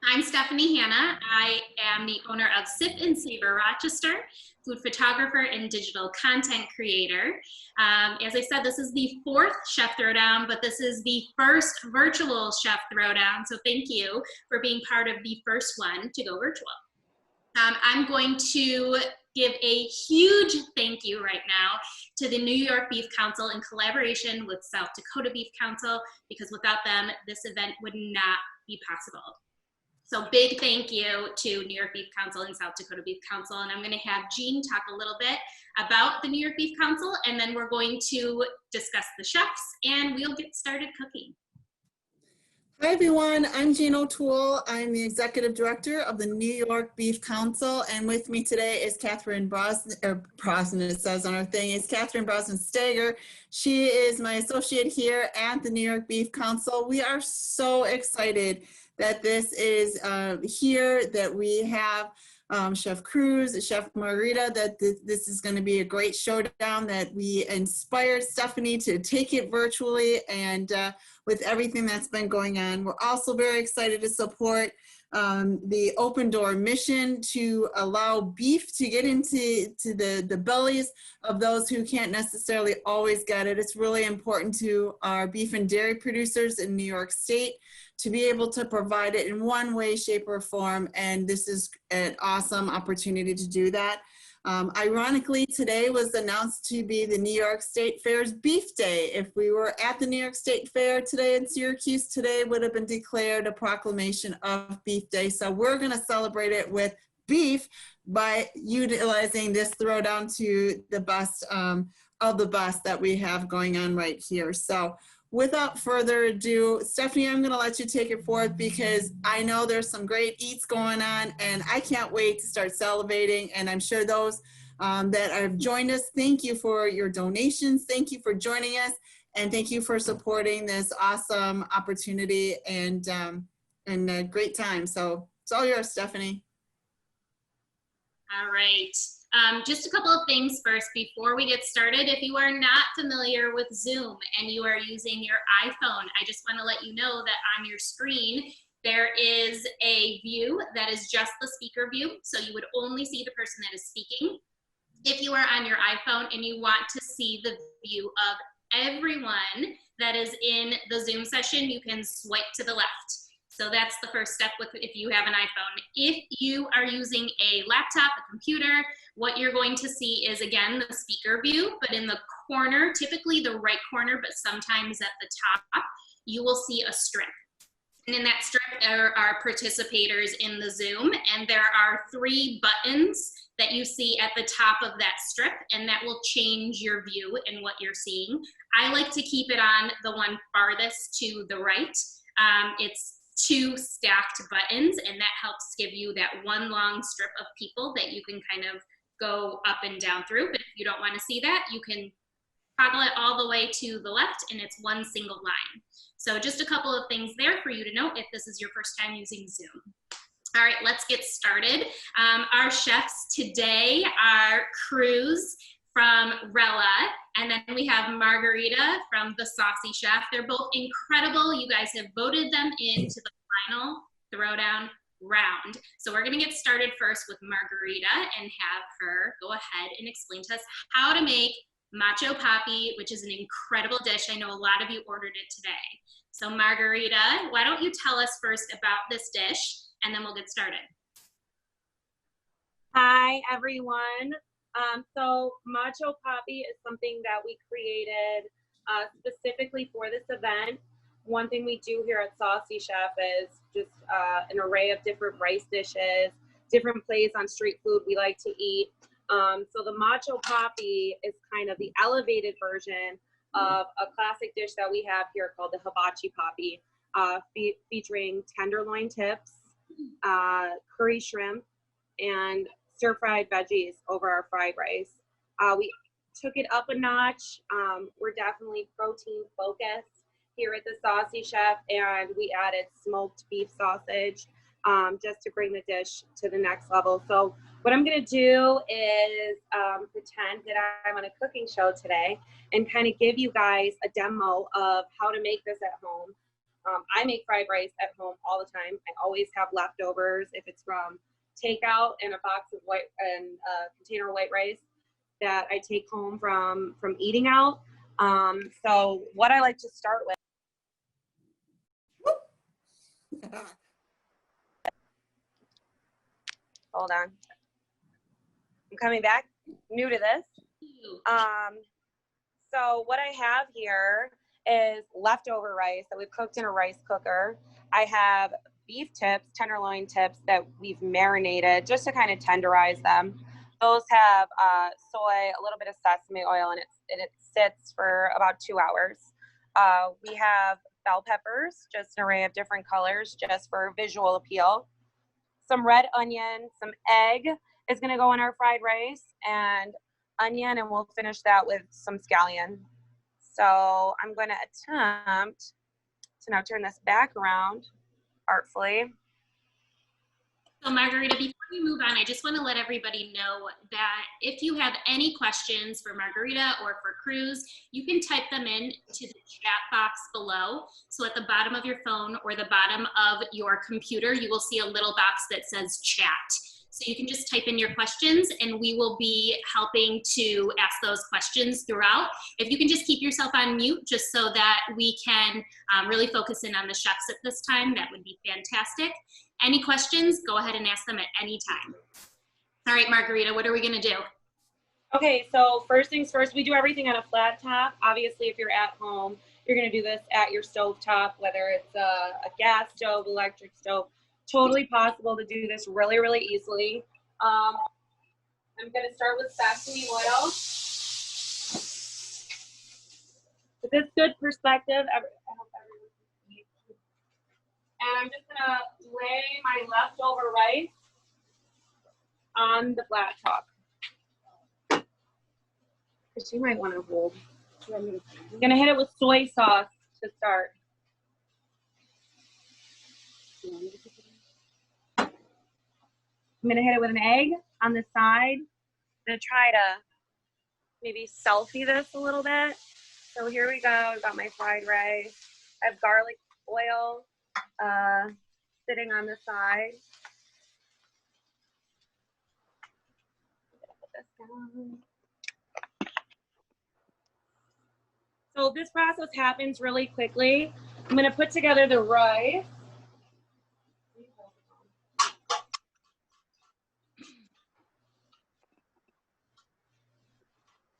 I'm Stephanie Hanna. I am the owner of Sip and Savour Rochester, food photographer and digital content creator. As I said, this is the fourth Chef Throwdown, but this is the first virtual Chef Throwdown. So thank you for being part of the first one to go virtual. I'm going to give a huge thank you right now to the New York Beef Council in collaboration with South Dakota Beef Council, because without them, this event would not be possible. So big thank you to New York Beef Council and South Dakota Beef Council. And I'm going to have Jean talk a little bit about the New York Beef Council, and then we're going to discuss the chefs and we'll get started cooking. Hi everyone, I'm Jean O'Toole. I'm the Executive Director of the New York Beef Council, and with me today is Catherine Brosnan, it says on our thing, is Catherine Brosnan-Stager. She is my associate here at the New York Beef Council. We are so excited that this is here, that we have Chef Cruz, Chef Margarita, that this is going to be a great showdown, that we inspired Stephanie to take it virtually, and with everything that's been going on. We're also very excited to support the Open Door mission to allow beef to get into the bellies of those who can't necessarily always get it. It's really important to our beef and dairy producers in New York State to be able to provide it in one way, shape, or form, and this is an awesome opportunity to do that. Ironically, today was announced to be the New York State Fair's Beef Day. If we were at the New York State Fair today in Syracuse, today would have been declared a proclamation of Beef Day. So we're going to celebrate it with beef by utilizing this throwdown to the best of the best that we have going on right here. So without further ado, Stephanie, I'm going to let you take it forth, because I know there's some great eats going on and I can't wait to start salivating. And I'm sure those that have joined us, thank you for your donations. Thank you for joining us, and thank you for supporting this awesome opportunity and a great time. So it's all yours, Stephanie. All right. Just a couple of things first before we get started. If you are not familiar with Zoom and you are using your iPhone, I just want to let you know that on your screen there is a view that is just the speaker view, so you would only see the person that is speaking. If you are on your iPhone and you want to see the view of everyone that is in the Zoom session, you can swipe to the left. So that's the first step with if you have an iPhone. If you are using a laptop, a computer, what you're going to see is, again, the speaker view, but in the corner, typically the right corner, but sometimes at the top, you will see a strip. And in that strip, there are participators in the Zoom, and there are 3 buttons that you see at the top of that strip, and that will change your view and what you're seeing. I like to keep it on the one farthest to the right. It's 2 stacked buttons, and that helps give you that one long strip of people that you can kind of go up and down through. But if you don't want to see that, you can toggle it all the way to the left, and it's one single line. So just a couple of things there for you to note if this is your first time using Zoom. All right, let's get started. Our chefs today are Cruz from Rella, and then we have Margarita from the Saucy Chef. They're both incredible. You guys have voted them into the final throwdown round. So we're gonna get started first with Margarita and have her go ahead and explain to us how to make macho papi, which is an incredible dish. I know a lot of you ordered it today. So Margarita, why don't you tell us first about this dish, and then we'll get started. Hi, everyone. So macho papi is something that we created specifically for this event. One thing we do here at Saucy Chef is just an array of different rice dishes, different plays on street food we like to eat. So the macho papi is kind of the elevated version of a classic dish that we have here called the hibachi papi, featuring tenderloin tips, curry shrimp, and stir-fried veggies over our fried rice. We took it up a notch. We're definitely protein focused here at the Saucy Chef, and we added smoked beef sausage just to bring the dish to the next level. So what I'm gonna do is pretend that I'm on a cooking show today and kind of give you guys a demo of how to make this at home. I make fried rice at home all the time. I always have leftovers if it's from takeout and a box of white and a container of white rice that I take home from eating out. So what I like to start with. Hold on. I'm coming back. New to this. So what I have here is leftover rice that we've cooked in a rice cooker. I have beef tips, tenderloin tips that we've marinated just to kind of tenderize them. Those have soy, a little bit of sesame oil, and it sits for about 2 hours. We have bell peppers, just an array of different colors, just for visual appeal. Some red onion, some egg is going to go in our fried rice, and onion, and we'll finish that with some scallion. So I'm going to attempt to now turn this back around artfully. So Margarita, before you move on, I just want to let everybody know that if you have any questions for Margarita or for Cruz, you can type them in to the chat box below. So at the bottom of your phone or the bottom of your computer, you will see a little box that says chat. So you can just type in your questions and we will be helping to ask those questions throughout. If you can just keep yourself on mute just so that we can really focus in on the chefs at this time, that would be fantastic. Any questions, go ahead and ask them at any time. All right, Margarita, what are we gonna do? Okay, so first things first, we do everything on a flat top. Obviously, if you're at home, you're gonna do this at your stove top, whether it's a gas stove, electric stove. Totally possible to do this really, really easily. I'm gonna start with sesame oil. With this good perspective, I hope everyone can see. And I'm just gonna lay my leftover rice on the flat top. Because you might want to hold. I'm gonna hit it with soy sauce to start. I'm gonna hit it with an egg on the side. I'm gonna try to maybe selfie this a little bit. So here we go. I've got my fried rice. I have garlic oil sitting on the side. Put this down. So this process happens really quickly. I'm gonna put together the rice.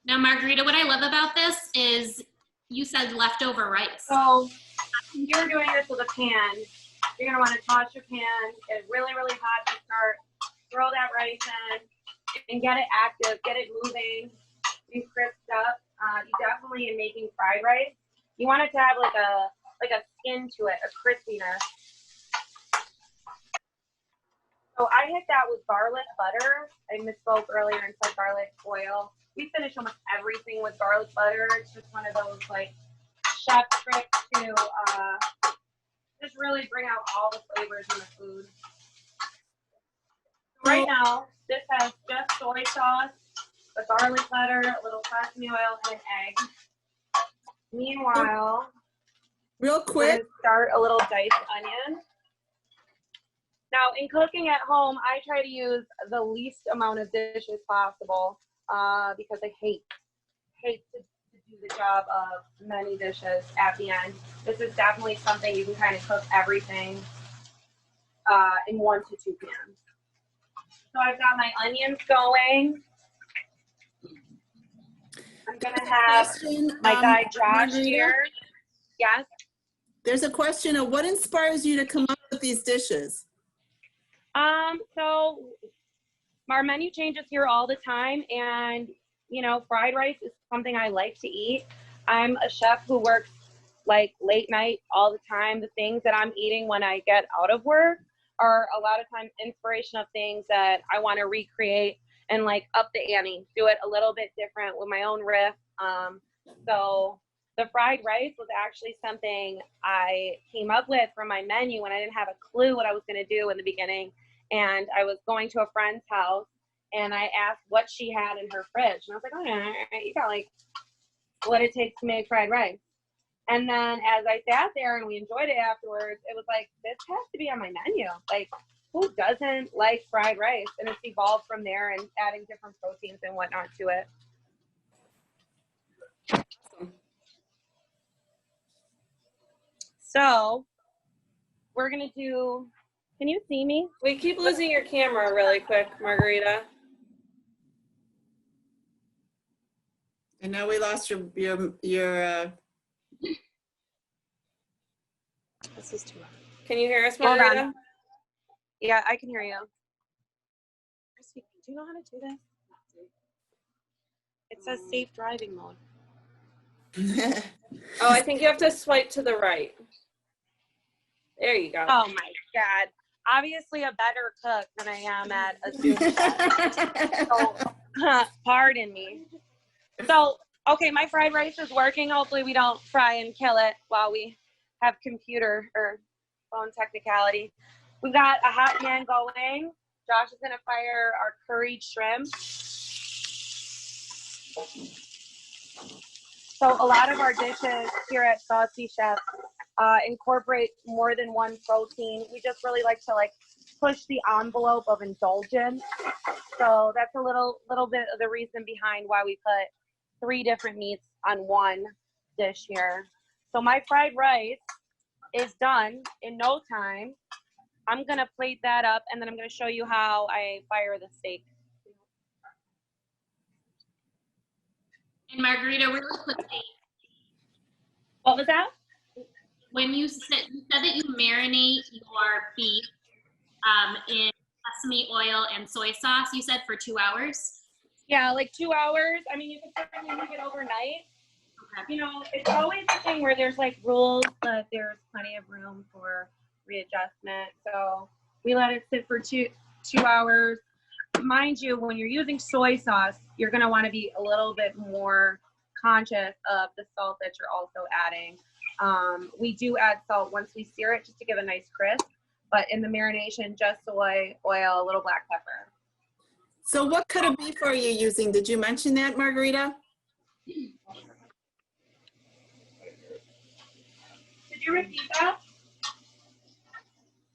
Now, Margarita, what I love about this is you said leftover rice. So you're doing this with a pan. You're gonna wanna toss your pan, get it really, really hot to start, throw that rice in, and get it active, get it moving, and crisped up. You definitely, in making fried rice, you want it to have like a skin to it, a crispiness. So I hit that with garlic butter. I misspoke earlier and said garlic oil. We finish almost everything with garlic butter. It's just one of those like chef tricks to just really bring out all the flavors in the food. So right now, this has just soy sauce, the garlic butter, a little sesame oil, and an egg. Meanwhile, Real quick, start a little diced onion. Now, in cooking at home, I try to use the least amount of dishes possible because I hate to do the job of many dishes at the end. This is definitely something you can kind of cook everything in 1 to 2 pans. So I've got my onions going. I'm gonna have my guy Josh here. Yes. There's a question of what inspires you to come up with these dishes? So our menu changes here all the time, and you know, fried rice is something I like to eat. I'm a chef who works like late night all the time. The things that I'm eating when I get out of work are a lot of times inspiration of things that I want to recreate and like up the ante, do it a little bit different with my own riff. So the fried rice was actually something I came up with from my menu when I didn't have a clue what I was going to do in the beginning. And I was going to a friend's house and I asked what she had in her fridge. And I was like, oh, yeah, you got like what it takes to make fried rice. And then as I sat there and we enjoyed it afterwards, it was like, this has to be on my menu. Like, who doesn't like fried rice? And it's evolved from there and adding different proteins and whatnot to it. So we're gonna do, can you see me? We keep losing your camera really quick, Margarita. And now we lost your This is too much. Can you hear us, Hold on. Margarita? Yeah, I can hear you. Do you know how to do this? It says safe driving mode. Oh, I think you have to swipe to the right. There you go. Oh my God. Obviously a better cook than I am at a Zoom chat. So, pardon me. So, okay, my fried rice is working. Hopefully we don't fry and kill it while we have computer or phone technicality. We've got a hot pan going. Josh is gonna fire our curried shrimp. So a lot of our dishes here at Saucy Chef incorporate more than one protein. We just really like to push the envelope of indulgence. So that's a little bit of the reason behind why we put 3 different meats on one dish here. So my fried rice is done in no time. I'm gonna plate that up and then I'm gonna show you how I fire the steak. And Margarita, really quickly, What was that? when you said that you marinate your beef in sesame oil and soy sauce, you said for 2 hours? Yeah, like 2 hours. I mean, you can certainly leave it overnight. Okay. You know, it's always a thing where there's rules, but there's plenty of room for readjustment. So we let it sit for two hours. Mind you, when you're using soy sauce, you're going to want to be a little bit more conscious of the salt that you're also adding. We do add salt once we sear it just to give a nice crisp, but in the marination, just soy, oil, a little black pepper. So what cut of beef are you using? Did you mention that, Margarita? Did you repeat that?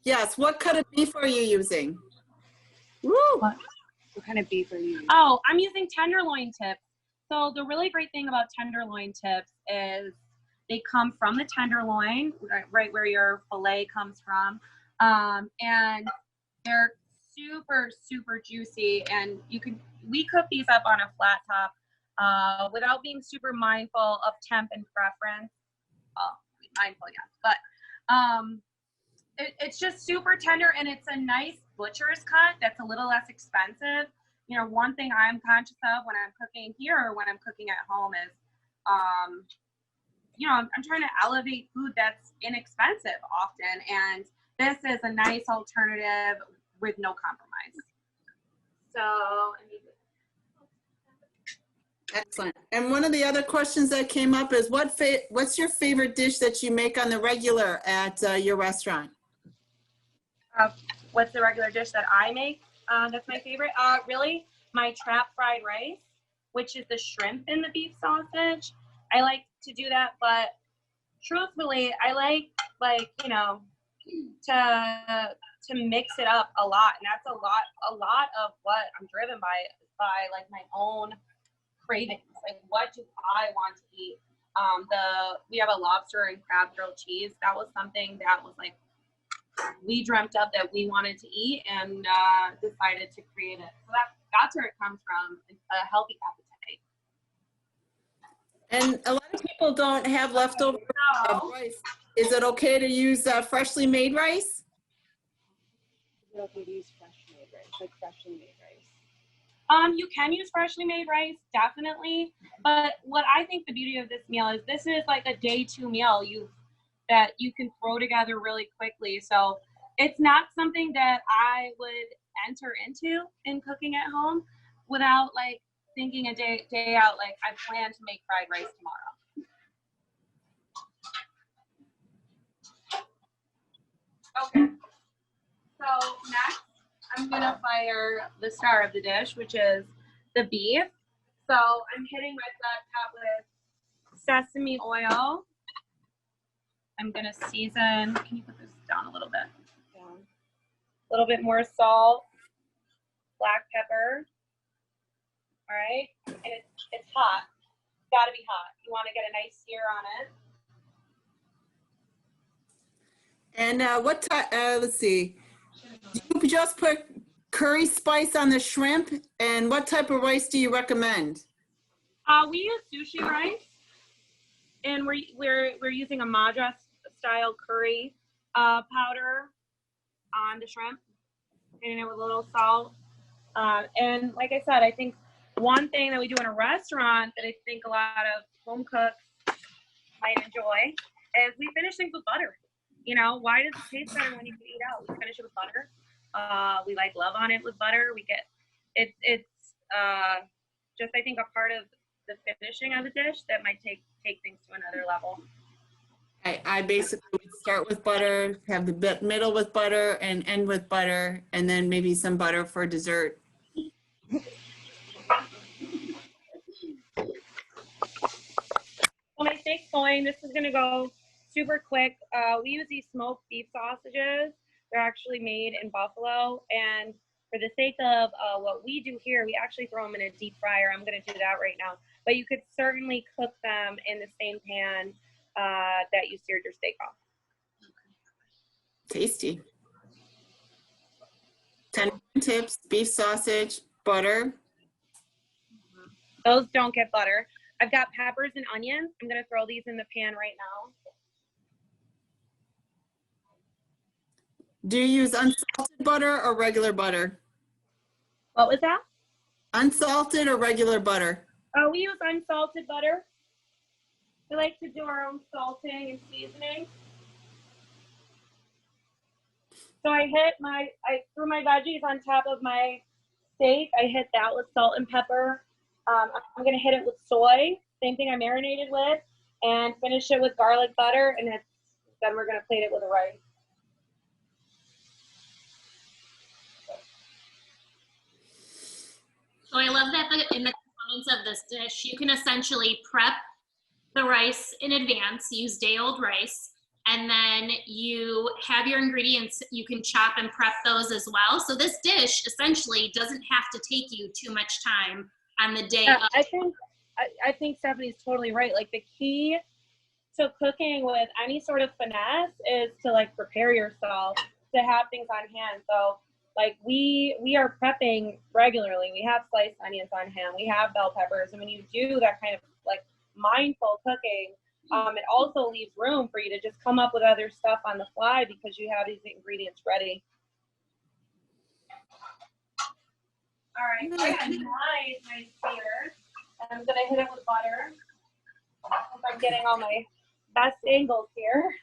Yes, what cut of beef are you using? Woo! What kind of beef are you using? Oh, I'm using tenderloin tips. So the really great thing about tenderloin tips is they come from the tenderloin, right where your fillet comes from. And they're super, super juicy. And we cook these up on a flat top without being super mindful of temp and preference. Mindful, yes. But it's just super tender and it's a nice butcher's cut that's a little less expensive. You know, one thing I'm conscious of when I'm cooking here or when I'm cooking at home is, you know, I'm trying to elevate food that's inexpensive often. And this is a nice alternative with no compromise. So, Excellent. And one of the other questions that came up is what's your favorite dish that you make on the regular at your restaurant? What's the regular dish that I make? That's my favorite. Really, my trap fried rice, which is the shrimp in the beef sausage. I like to do that, but truthfully, I like you know, to mix it up a lot, and that's a lot of what I'm driven by like my own cravings. Like, what do I want to eat? We have a lobster and crab grilled cheese. That was something that was we dreamt up that we wanted to eat and decided to create it. So that's where it comes from, a healthy appetite. And a lot of people don't have leftover rice. Is it okay to use freshly made rice? Is it okay to use freshly made rice, like freshly made rice? You can use freshly made rice, definitely. But what I think the beauty of this meal is this is like a day 2 meal that you can throw together really quickly. So it's not something that I would enter into in cooking at home without thinking a day out, I plan to make fried rice tomorrow. Okay. So next, I'm gonna fire the star of the dish, which is the beef. So I'm hitting my flat top with sesame oil. I'm gonna season. Can you put this down a little bit? Down. A little bit more salt, black pepper. All right, and it's hot. It's got to be hot. You want to get a nice sear on it. And what type, let's see, do you just put curry spice on the shrimp? And what type of rice do you recommend? We use sushi rice, and we're using a Madras style curry powder on the shrimp, and it with a little salt. And like I said, I think one thing that we do in a restaurant that I think a lot of home cooks might enjoy is we finish things with butter. You know, why does it taste better when you eat out? We finish it with butter. We like love on it with butter. We get it's just, I think, a part of the finishing of the dish that might take things to another level. I basically would start with butter, have the middle with butter and end with butter, and then maybe some butter for dessert. Well, my steak's going. This is going to go super quick. We use these smoked beef sausages. They're actually made in Buffalo. And for the sake of what we do here, we actually throw them in a deep fryer. I'm going to do that right now. But you could certainly cook them in the same pan that you seared your steak off. Tasty. 10 tips, beef sausage, butter. Those don't get butter. I've got peppers and onions. I'm going to throw these in the pan right now. Do you use unsalted butter or regular butter? What was that? Unsalted or regular butter? We use unsalted butter. We like to do our own salting and seasoning. So I threw my veggies on top of my steak. I hit that with salt and pepper. I'm gonna hit it with soy, same thing I marinated with, and finish it with garlic butter, and then we're gonna plate it with a rice. So I love that in the components of this dish, you can essentially prep the rice in advance, use day-old rice, and then you have your ingredients, you can chop and prep those as well. So this dish essentially doesn't have to take you too much time on the day of. I think Stephanie's totally right. Like, the key to cooking with any sort of finesse is to like prepare yourself to have things on hand. So like we are prepping regularly. We have sliced onions on hand. We have bell peppers. And when you do that kind of like mindful cooking, it also leaves room for you to just come up with other stuff on the fly because you have these ingredients ready. All right, I got my sear. I'm gonna hit it with butter. I hope I'm getting all my best angles here.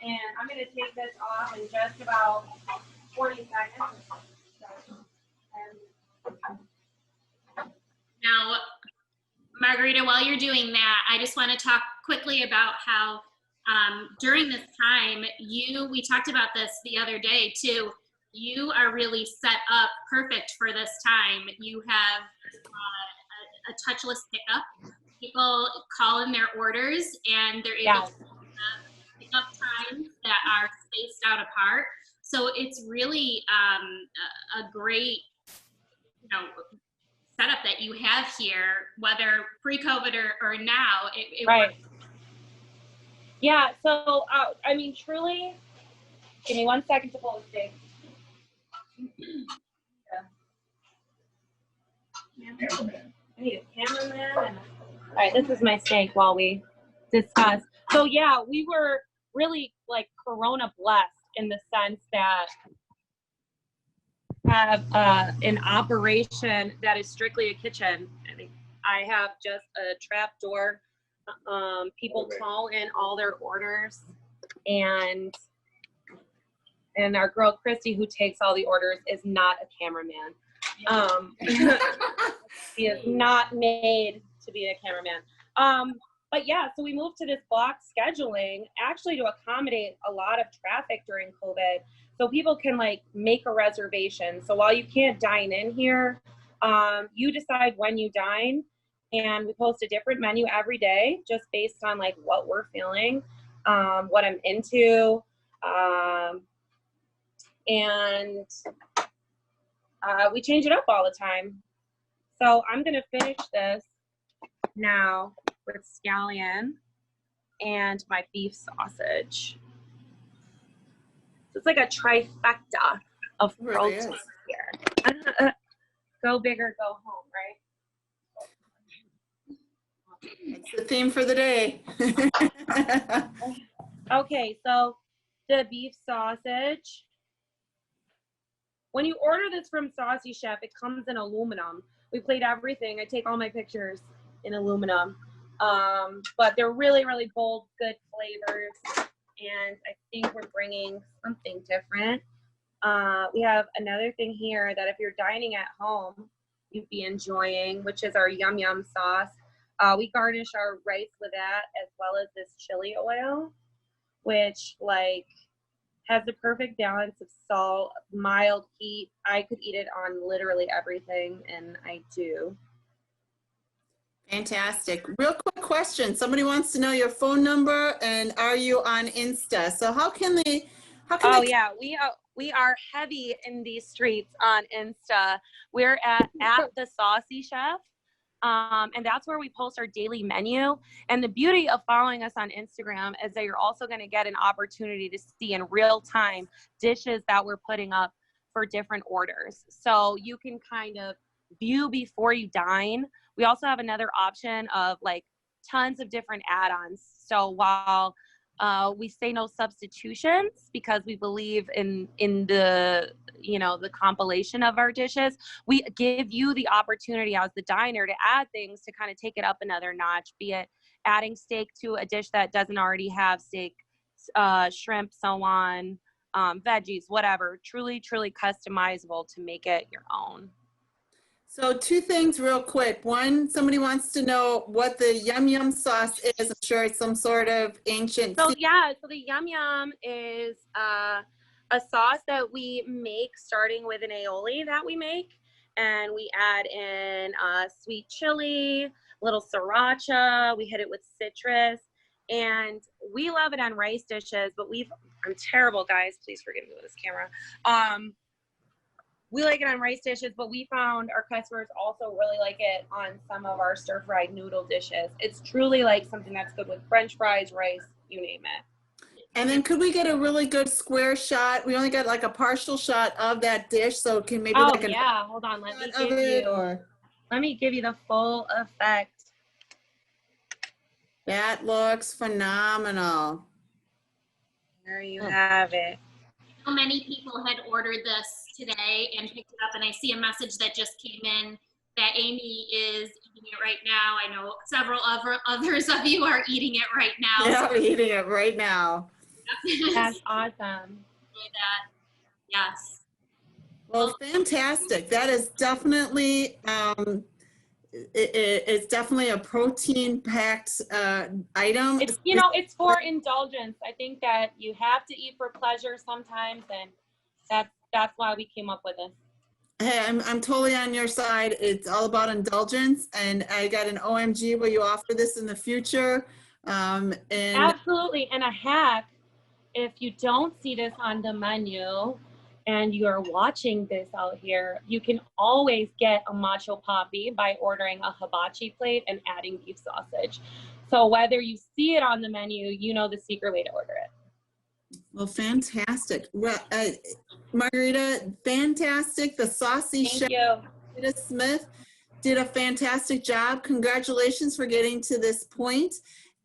And I'm gonna take this off in just about 40 seconds. Now, Margarita, while you're doing that, I just want to talk quickly about how during this time, we talked about this the other day too, you are really set up perfect for this time. You have a touchless pickup. People call in their orders and they're able to pick up times that are spaced out apart. So it's really a great, setup that you have here, whether pre-COVID or now, it right. works. Yeah, so, I mean, truly, give me 1 second to pull the steak. I need a cameraman. All right, this is my steak while we discuss. So yeah, we were really like Corona blessed in the sense that have an operation that is strictly a kitchen. I mean, I have just a trap door. People call in all their orders, and our girl Christy, who takes all the orders, is not a cameraman. She is not made to be a cameraman. But yeah, so we moved to this block scheduling actually to accommodate a lot of traffic during COVID. So people can like make a reservation. So while you can't dine in here, you decide when you dine and we post a different menu every day just based on like what we're feeling, what I'm into, and we change it up all the time. So I'm gonna finish this now with scallion and my beef sausage. So it's like a trifecta of protein here. Go big or go home, right? It's the theme for the day. Okay, so the beef sausage. When you order this from Saucy Chef, it comes in aluminum. We plate everything. I take all my pictures in aluminum. But they're really, really bold, good flavors. And I think we're bringing something different. We have another thing here that if you're dining at home, you'd be enjoying, which is our yum yum sauce. We garnish our rice with that, as well as this chili oil, which like has the perfect balance of salt, mild heat. I could eat it on literally everything, and I do. Fantastic. Real quick question. Somebody wants to know your phone number and are you on Insta? So how can they? Yeah, we are heavy in these streets on Insta. We're at the Saucy Chef. And that's where we post our daily menu. And the beauty of following us on Instagram is that you're also going to get an opportunity to see in real time dishes that we're putting up for different orders. So you can kind of view before you dine. We also have another option of like tons of different add-ons. So while we say no substitutions because we believe in the, you know, the compilation of our dishes, we give you the opportunity as the diner to add things to kind of take it up another notch, be it adding steak to a dish that doesn't already have steak, shrimp, so on, veggies, whatever, truly customizable to make it your own. So two things real quick. One, somebody wants to know what the yum yum sauce is. I'm sure it's some sort of ancient. So yeah, so the yum yum is a sauce that we make starting with an aioli that we make, and we add in sweet chili, a little sriracha. We hit it with citrus, and we love it on rice dishes. But I'm terrible, guys. Please forgive me with this camera. We like it on rice dishes, but we found our customers also really like it on some of our stir-fried noodle dishes. It's truly like something that's good with French fries, rice, you name it. And then could we get a really good square shot? We only got like a partial shot of that dish, so can maybe Oh, like yeah, hold on. Let me give you the full effect. That looks phenomenal. There you have it. So many people had ordered this today and picked it up, and I see a message that just came in that Amy is eating it right now. I know several others of you are eating it right now. Yeah, we're eating it right now. That's awesome. That. Yes. Well, fantastic. That is definitely it's definitely a protein-packed item. It's, you know, it's for indulgence. I think that you have to eat for pleasure sometimes, and that's why we came up with this. Hey, I'm totally on your side. It's all about indulgence, and I got an OMG. Will you offer this in the future? And absolutely. And a hack, if you don't see this on the menu and you're watching this out here, you can always get a macho papi by ordering a hibachi plate and adding beef sausage. So whether you see it on the menu, you know the secret way to order it. Well, fantastic. Well, Margarita, fantastic. The Saucy Chef, Margarita Smith, did a fantastic job. Congratulations for getting to this point.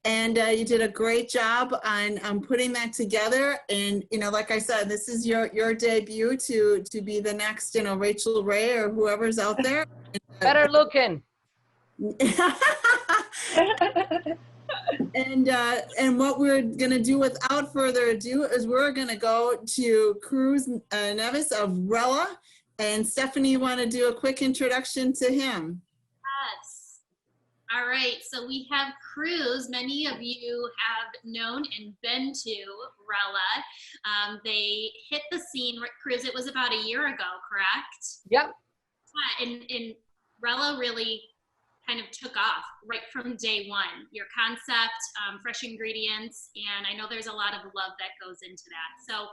And you did a great job on putting that together. And, you know, like I said, this is your debut to be the next, you know, Rachel Ray or whoever's out there. Better looking. And what we're going to do without further ado is we're going to go to Cruz Neves of Rellas. And Stephanie, you want to do a quick introduction to him? Yes. All right. So we have Cruz. Many of you have known and been to Rellas. They hit the scene, Cruz, it was about a year ago, correct? Yep. And Rellas really kind of took off right from day one. Your concept, fresh ingredients, and I know there's a lot of love that goes into that. So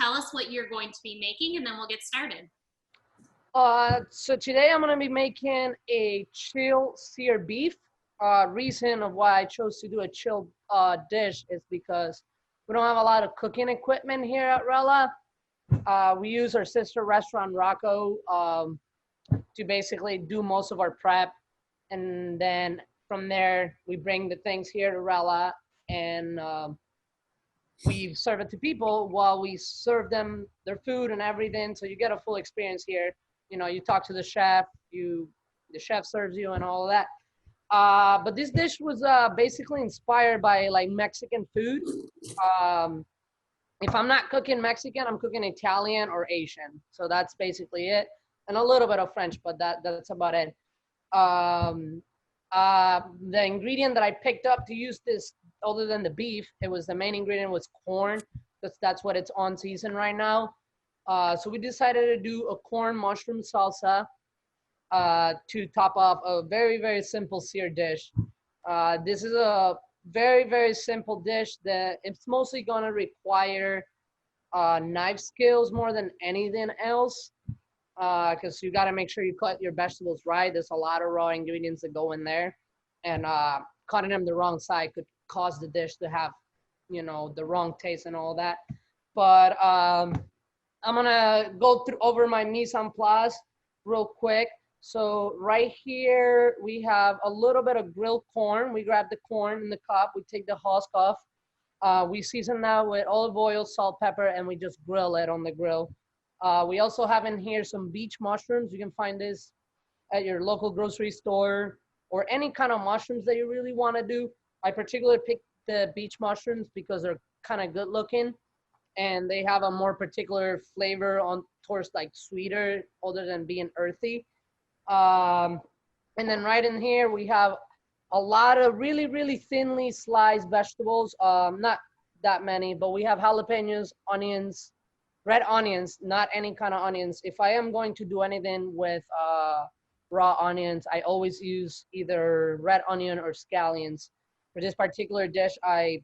tell us what you're going to be making, and then we'll get started. So today I'm gonna be making a chill sear beef. Reason of why I chose to do a chilled dish is because we don't have a lot of cooking equipment here at Rella. We use our sister restaurant Rocco to basically do most of our prep, and then from there we bring the things here to Rella, and we serve it to people while we serve them their food and everything. So you get a full experience here. You know, you talk to the chef, the chef serves you and all of that. But this dish was basically inspired by like Mexican food. If I'm not cooking Mexican, I'm cooking Italian or Asian. So that's basically it. And a little bit of French, but that's about it. The ingredient that I picked up to use this, other than the beef, the main ingredient was corn, because that's what it's on season right now. So we decided to do a corn mushroom salsa to top off a very, very simple sear dish. This is a very, very simple dish that it's mostly gonna require knife skills more than anything else, because you gotta make sure you cut your vegetables right. There's a lot of raw ingredients that go in there, and cutting them the wrong side could cause the dish to have, you know, the wrong taste and all that. But I'm gonna go over my mise en place real quick. So right here, we have a little bit of grilled corn. We grab the corn in the cup, we take the husk off. We season that with olive oil, salt, pepper, and we just grill it on the grill. We also have in here some beach mushrooms. You can find this at your local grocery store, or any kind of mushrooms that you really wanna do. I particularly picked the beach mushrooms because they're kind of good looking, and they have a more particular flavor towards like sweeter, other than being earthy. And then right in here we have a lot of really, really thinly sliced vegetables. Not that many, but we have jalapenos, onions, red onions, not any kind of onions. If I am going to do anything with raw onions, I always use either red onion or scallions. For this particular dish, I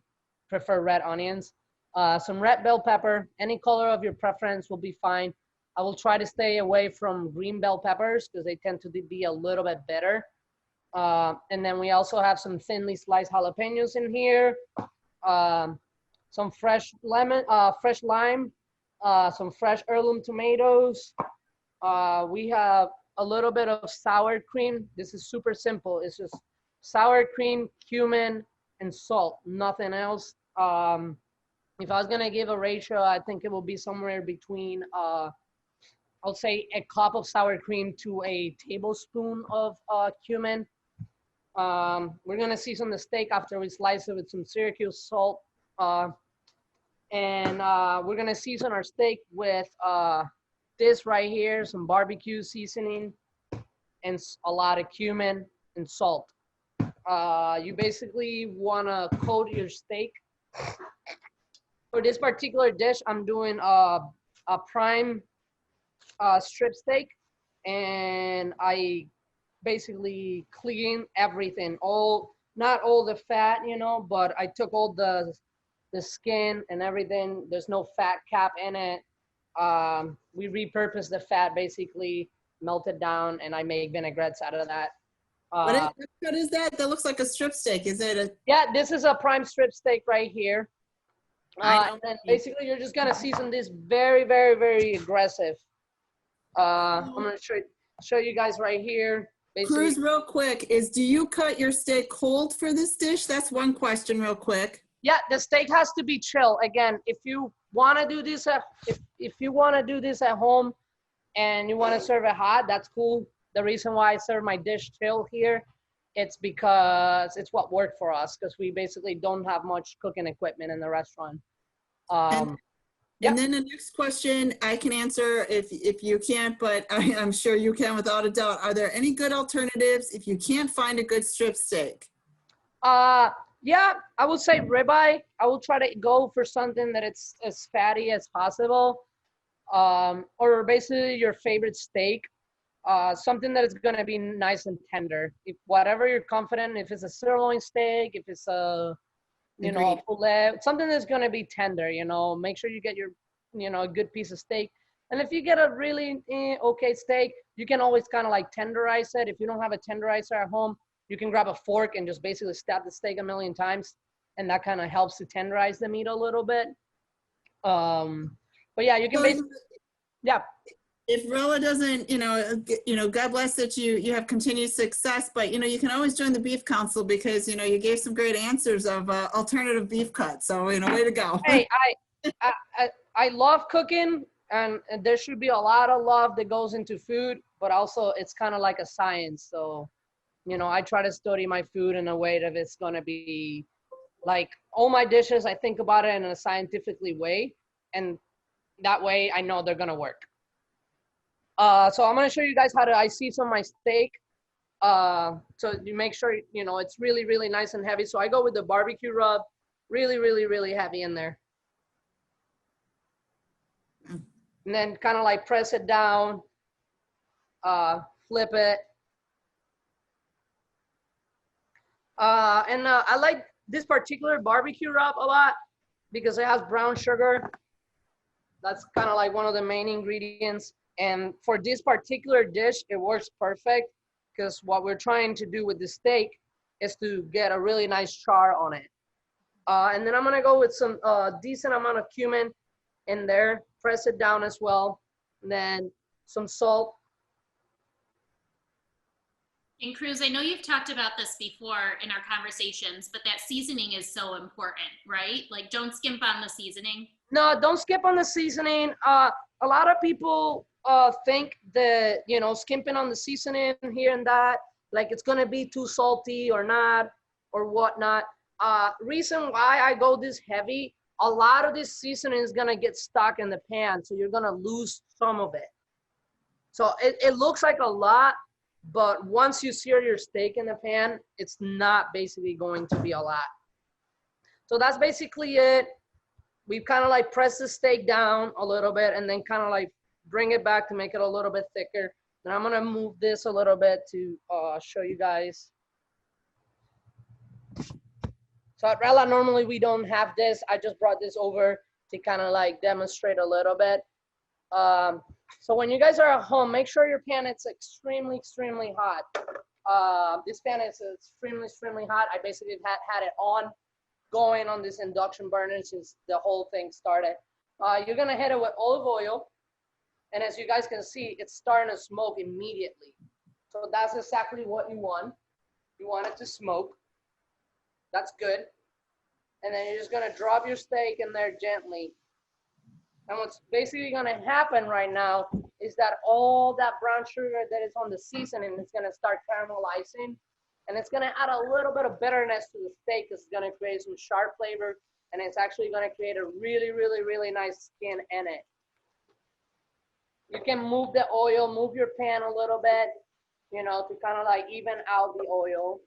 prefer red onions. Some red bell pepper, any color of your preference will be fine. I will try to stay away from green bell peppers because they tend to be a little bit bitter. And then we also have some thinly sliced jalapenos in here, some fresh lime, some fresh heirloom tomatoes. We have a little bit of sour cream. This is super simple. It's just sour cream, cumin, and salt, nothing else. If I was gonna give a ratio, I think it will be somewhere between, I'll say a cup of sour cream to a tablespoon of cumin. We're gonna season the steak after we slice it with some Syracuse salt. And we're gonna season our steak with this right here, some barbecue seasoning, and a lot of cumin and salt. You basically wanna coat your steak. For this particular dish, I'm doing a prime strip steak, and I basically clean everything, not all the fat, you know, but I took all the skin and everything. There's no fat cap in it. We repurpose the fat, basically melt it down, and I make vinaigrettes out of that. What is that? That looks like a strip steak. Is it a? Yeah, this is a prime strip steak right here. I And then basically you're just gonna season this very, very, very aggressive. I'm gonna show you guys right here. Cruz, real quick, do you cut your steak cold for this dish? That's one question real quick. Yeah, the steak has to be chill. Again, if you wanna do this if you wanna do this at home and you wanna serve it hot, that's cool. The reason why I serve my dish chill here, it's because it's what worked for us, because we basically don't have much cooking equipment in the restaurant. And then the next question I can answer if you can't, but I'm sure you can without a doubt. Are there any good alternatives if you can't find a good strip steak? Yeah, I would say ribeye. I will try to go for something that it's as fatty as possible. Or basically your favorite steak. something that is going to be nice and tender. If whatever you're confident, if it's a sirloin steak, if it's a, you know, a filet, something that's going to be tender, you know, make sure you get your, you know, a good piece of steak. And if you get a really okay steak, you can always kind of like tenderize it. If you don't have a tenderizer at home, you can grab a fork and just basically stab the steak a million times. And that kind of helps to tenderize the meat a little bit. But yeah, you can basically, yeah. If Rella doesn't, you know, God bless that you have continued success, but, you know, you can always join the Beef Council because, you know, you gave some great answers of alternative beef cuts. So, you know, way to go. Hey, I love cooking, and there should be a lot of love that goes into food, but also it's kind of like a science. So, you know, I try to study my food in a way that it's going to be like all my dishes, I think about it in a scientifically way. And that way I know they're going to work. So I'm going to show you guys how to season my steak. So you make sure, you know, it's really, really nice and heavy. So I go with the barbecue rub, really, really, really heavy in there. And then kind of like press it down, flip it. I like this particular barbecue rub a lot because it has brown sugar. That's kind of like one of the main ingredients. And for this particular dish, it works perfect because what we're trying to do with the steak is to get a really nice char on it. And then I'm gonna go with some decent amount of cumin in there, press it down as well. And then some salt. And Cruz, I know you've talked about this before in our conversations, but that seasoning is so important, right? Like, don't skimp on the seasoning. No, don't skip on the seasoning. A lot of people think that, you know, skimping on the seasoning here and that, like it's gonna be too salty or not, or whatnot. Reason why I go this heavy, a lot of this seasoning is gonna get stuck in the pan, so you're gonna lose some of it. So it looks like a lot, but once you sear your steak in the pan, it's not basically going to be a lot. So that's basically it. We've kind of like pressed the steak down a little bit and then kind of like bring it back to make it a little bit thicker. Then I'm gonna move this a little bit to show you guys. So at Rella, normally we don't have this. I just brought this over to kind of like demonstrate a little bit. So when you guys are at home, make sure your pan is extremely, extremely hot. This pan is extremely, extremely hot. I basically had it going on this induction burner since the whole thing started. You're gonna hit it with olive oil. And as you guys can see, it's starting to smoke immediately. So that's exactly what you want. You want it to smoke. That's good. And then you're just gonna drop your steak in there gently. And what's basically gonna happen right now is that all that brown sugar that is on the seasoning is gonna start caramelizing. And it's gonna add a little bit of bitterness to the steak. It's gonna create some sharp flavor. And it's actually gonna create a really, really, really nice skin in it. You can move the oil, move your pan a little bit, you know, to kind of like even out the oil.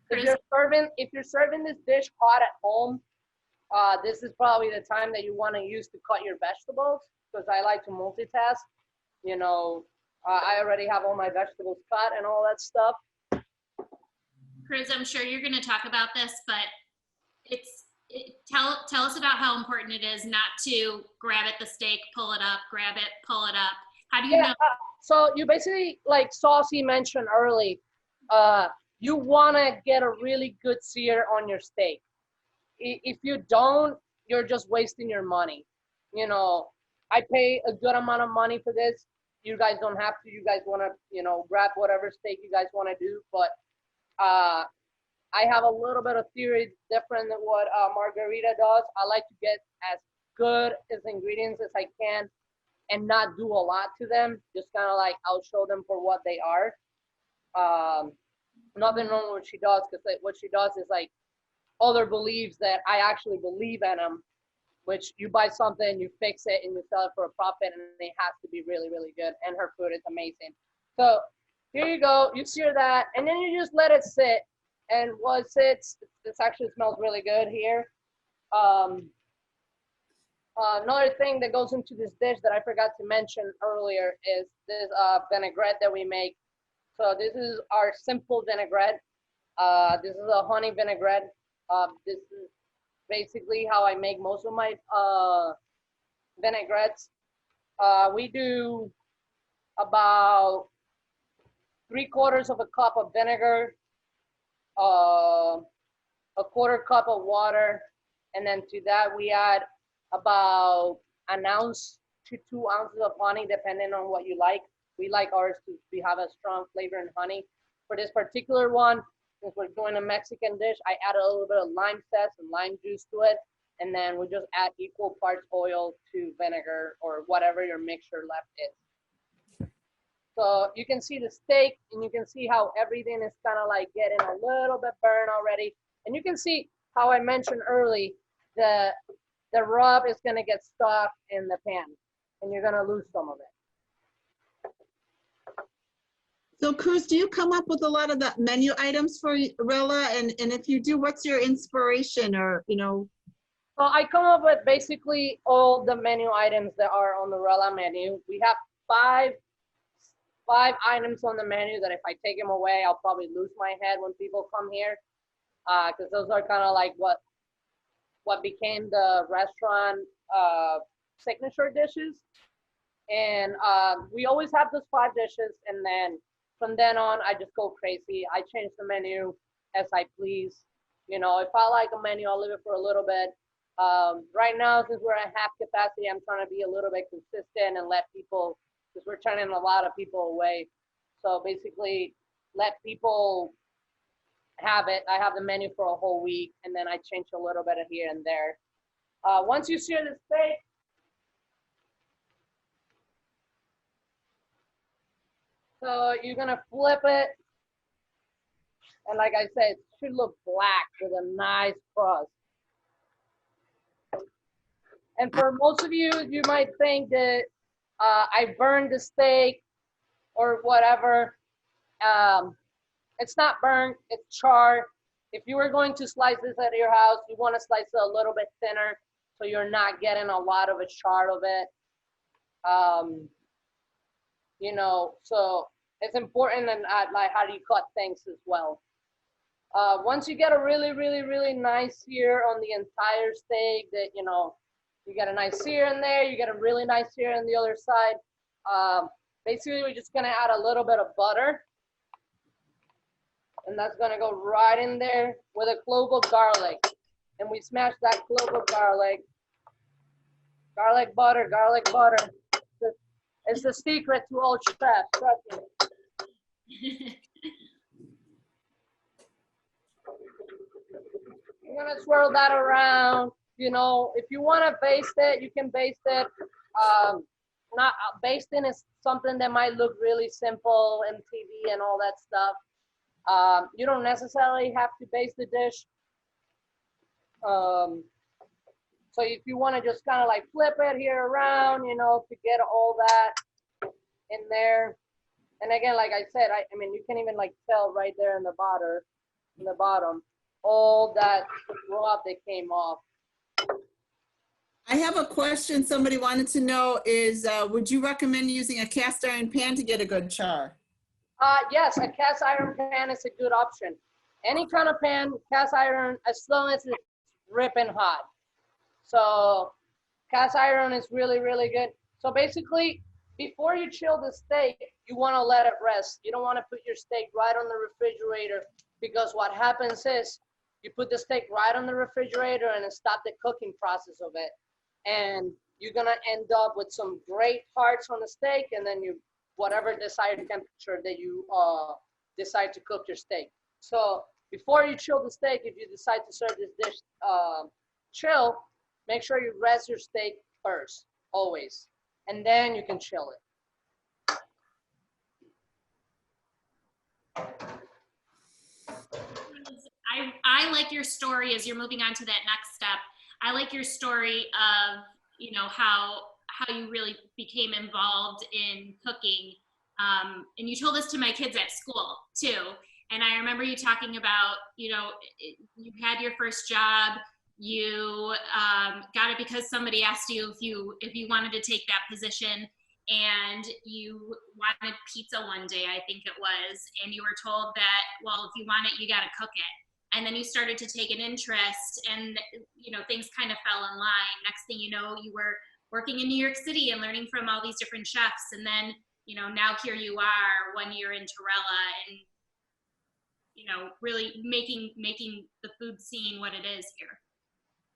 If you're serving this dish hot at home, this is probably the time that you want to use to cut your vegetables, because I like to multitask. You know, I already have all my vegetables cut and all that stuff. Cruz, I'm sure you're going to talk about this, but tell us about how important it is not to grab at the steak, pull it up, grab it, pull it up. How do you know? So you basically, like Saucy mentioned early, you want to get a really good sear on your steak. If you don't, you're just wasting your money. You know, I pay a good amount of money for this. You guys don't have to. You guys want to, you know, grab whatever steak you guys want to do. But I have a little bit of theory different than what Margarita does. I like to get as good as ingredients as I can and not do a lot to them. Just kind of like I'll show them for what they are. Nothing wrong with what she does, because what she does is like other believes that I actually believe in them, which you buy something, you fix it, and you sell it for a profit, and it has to be really, really good. And her food is amazing. So here you go. You sear that, and then you just let it sit. And once this actually smells really good here. Another thing that goes into this dish that I forgot to mention earlier is this vinaigrette that we make. So this is our simple vinaigrette. This is a honey vinaigrette. This is basically how I make most of my vinaigrettes. We do about 3/4 of a cup of vinegar, a 1/4 cup of water, and then to that we add about 1 ounce to 2 ounces of honey, depending on what you like. We like ours to have a strong flavor in honey. For this particular one, since we're doing a Mexican dish, I add a little bit of lime zest and lime juice to it, and then we just add equal parts oil to vinegar or whatever your mixture left is. So you can see the steak, and you can see how everything is kind of like getting a little bit burned already. And you can see how I mentioned early, the rub is gonna get stuck in the pan, and you're gonna lose some of it. So Cruz, do you come up with a lot of the menu items for Rella? And if you do, what's your inspiration or, you know? So I come up with basically all the menu items that are on the Rella menu. We have five items on the menu that if I take them away, I'll probably lose my head when people come here. Because those are kind of like what became the restaurant signature dishes. And we always have those 5 dishes, and then from then on, I just go crazy. I change the menu as I please. You know, if I like a menu, I'll leave it for a little bit. Right now, since we're at half capacity, I'm trying to be a little bit consistent and let people, because we're turning a lot of people away. So basically, let people have it. I have the menu for a whole week, and then I change a little bit of here and there. Once you sear the steak, so you're gonna flip it, and like I said, it should look black with a nice crust. And for most of you, you might think that I burned the steak or whatever. It's not burnt, it's char. If you were going to slice this at your house, you want to slice it a little bit thinner so you're not getting a lot of a char of it. You know, so it's important and like how do you cut things as well. Once you get a really, really, really nice sear on the entire steak, that, you know, you get a nice sear in there, you get a really nice sear on the other side. Basically, we're just gonna add a little bit of butter, and that's gonna go right in there with a clove of garlic. And we smash that clove of garlic. Garlic butter, garlic butter. It's the secret to all chefs, trust me. You're gonna swirl that around. You know, if you wanna baste it, you can baste it. Basting is something that might look really simple in TV and all that stuff. You don't necessarily have to baste the dish. So if you want to just kind of like flip it here around, you know, to get all that in there. And again, like I said, I mean, you can even like tell right there in the bottom, all that rub that came off. I have a question somebody wanted to know is, would you recommend using a cast iron pan to get a good char? Yes, a cast iron pan is a good option. Any kind of pan, cast iron, as long as it's ripping hot. So cast iron is really, really good. So basically, before you chill the steak, you want to let it rest. You don't want to put your steak right on the refrigerator, because what happens is you put the steak right on the refrigerator and it stops the cooking process of it. And you're going to end up with some great parts on the steak, and then you, whatever desired temperature that you decide to cook your steak. So before you chill the steak, if you decide to serve this dish chill, make sure you rest your steak first, always, and then you can chill it. I like your story as you're moving on to that next step. I like your story of, you know, how you really became involved in cooking. And you told this to my kids at school too. And I remember you talking about, you know, you had your first job, You got it because somebody asked you if you wanted to take that position, and you wanted pizza one day, I think it was, and you were told that, well, if you want it, you got to cook it. And then you started to take an interest, and you know, things kind of fell in line. Next thing you know, you were working in New York City and learning from all these different chefs, and then, you know, now here you are 1 year in Rella, and you know, really making the food scene what it is here.